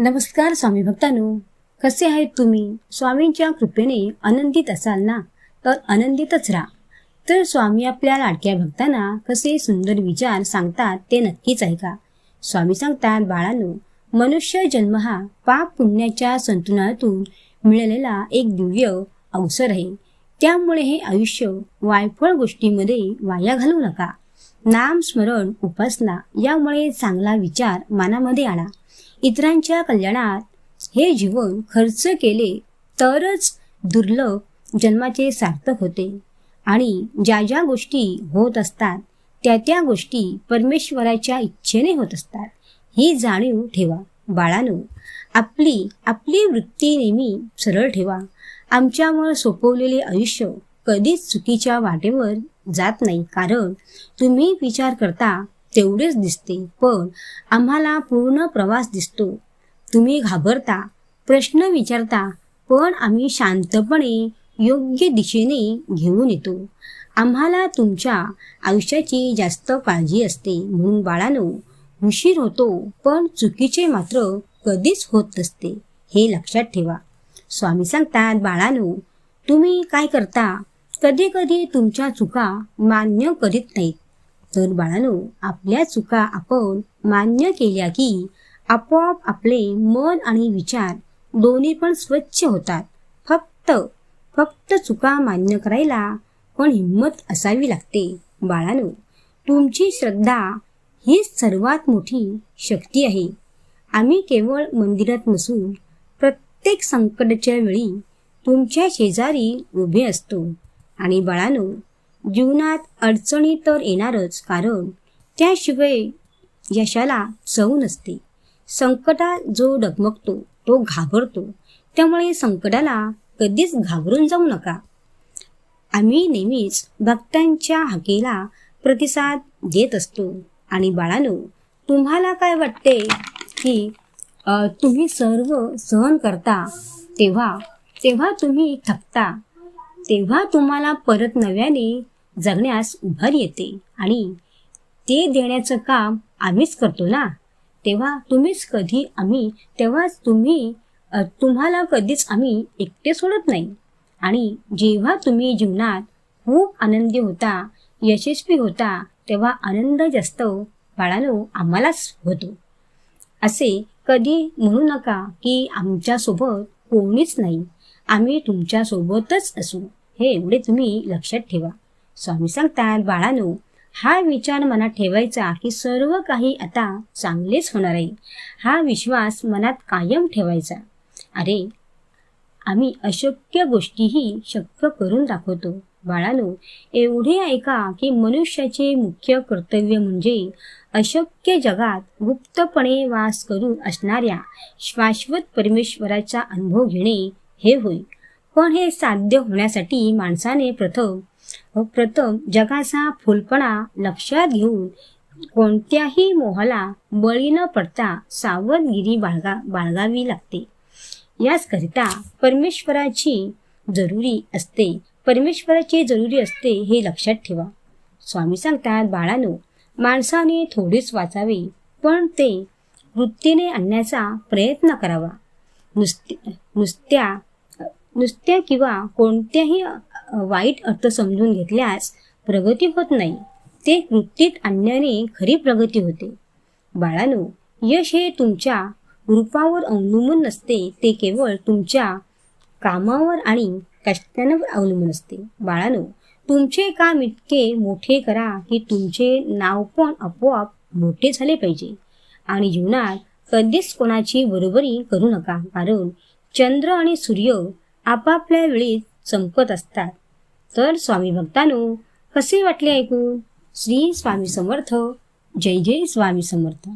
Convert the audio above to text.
नमस्कार स्वामी भक्तांनो, कसे आहेत तुम्ही? स्वामींच्या कृपेने आनंदित असाल ना? तर आनंदितच राहा. तर स्वामी आपल्या लाडक्या भक्तांना कसे सुंदर विचार सांगतात ते नक्कीच ऐका. स्वामी सांगतात, बाळांनो, मनुष्य जन्म हा पाप पुण्याच्या संतुलनातून मिळालेला एक दिव्य अवसर आहे. त्यामुळे हे आयुष्य वायफळ गोष्टींमध्ये वाया घालवू नका. नाम स्मरण, उपासना यामुळे चांगला विचार मनामध्ये आणा. इतरांच्या कल्याणात हे जीवन खर्च केले तरच दुर्लभ जन्माचे सार्थक होते. आणि ज्या ज्या गोष्टी होत असतात त्या गोष्टी परमेश्वराच्या इच्छेने होत असतात, ही जाणीव ठेवा. बाळांनो, आपली वृत्ती नेहमी सरळ ठेवा. आमच्यावर सोपवलेले आयुष्य कधीच चुकीच्या वाटेवर जात नाही. कारण तुम्ही विचार करता तेवढेच दिसते, पण आम्हाला पूर्ण प्रवास दिसतो. तुम्ही घाबरता, प्रश्न विचारता, पण आम्ही शांतपणे योग्य दिशेने घेऊन येतो. आम्हाला तुमच्या आयुष्याची जास्त काळजी असते. म्हणून बाळांनो, उशीर होतो पण चुकीचे मात्र कधीच होत नसते, हे लक्षात ठेवा. स्वामी सांगतात, बाळांनो, तुम्ही काय करता? कधी कधी तुमच्या चुका मान्य करीत नाहीत. तर बाळांनो, आपल्या चुका आपण मान्य केल्या की आपोआप आपले मन आणि विचार दोन्ही पण स्वच्छ होतात. फक्त चुका मान्य करायला पण हिंमत असावी लागते. बाळांनो, तुमची श्रद्धा हीच सर्वात मोठी शक्ती आहे. आम्ही केवळ मंदिरात नसून प्रत्येक संकटाच्या वेळी तुमच्या शेजारी उभे असतो. आणि बाळांनो, जीवनात अडचणी तर येणारच, कारण त्याशिवाय यशाला चव नसते. संकटात जो डगमगतो तो घाबरतो. त्यामुळे संकटाला कधीच घाबरून जाऊ नका. आम्ही नेहमीच भक्तांच्या हाकेला प्रतिसाद देत असतो. आणि बाळांनो, तुम्हाला काय वाटते की तुम्ही सर्व सहन करता तेव्हा तुम्ही थकता, तेव्हा तुम्हाला परत नव्याने जगण्यास उभारी येते. आणि ते देण्याचं काम आम्हीच करतो ना, तेव्हा तुम्हाला कधीच आम्ही एकटे सोडत नाही. आणि जेव्हा तुम्ही जीवनात खूप आनंदी होता, यशस्वी होता, तेव्हा आनंद जास्त बाळांनो आम्हालाच होतो. असे कधी म्हणू नका की आमच्यासोबत कोणीच नाही. आम्ही तुमच्यासोबतच असू, हे एवढे तुम्ही लक्षात ठेवा. स्वामी सांगतात, बाळांनो, हा विचार मनात ठेवायचा की सर्व काही आता चांगलेच होणार आहे. हा विश्वास मनात कायम ठेवायचा. अरे, आम्ही अशक्य गोष्टीही शक्य करून दाखवतो. बाळांनो, एवढे ऐका की मनुष्याचे मुख्य कर्तव्य म्हणजे अशक्य जगात गुप्तपणे वास करून असणाऱ्या शाश्वत परमेश्वराचा अनुभव घेणे हे होय. पण हे साध्य होण्यासाठी माणसाने प्रथम जगाचा फुलपणा लक्षात घेऊन कोणत्याही मोहाला बळी न पडता सावधगिरी बाळगावी लागते. याचकरिता परमेश्वराची जरुरी असते, हे लक्षात ठेवा. स्वामी सांगतात, बाळांनो, माणसाने थोडेच वाचावे, पण ते वृत्तीने आणण्याचा प्रयत्न करावा. नुसत्या किंवा कोणत्याही वाईट अर्थ समजून घेतल्यास प्रगती होत नाही. ते कृतीत आणण्याने खरी प्रगती होते. बाळांनो, यश हे तुमच्या रूपावर अवलंबून नसते, ते केवळ तुमच्या कामावर आणि कष्टांवर अवलंबून असते. बाळांनो, तुमचे काम इतके मोठे करा की तुमचे नाव पण आपोआप मोठे झाले पाहिजे. आणि जीवनात कधीच कोणाची बरोबरी करू नका, कारण चंद्र आणि सूर्य आपापल्या वेळी चमकत असतात. तर स्वामी भक्तांनो, कसे वाटले ऐकून? श्री स्वामी समर्थ. जय जय स्वामी समर्थ.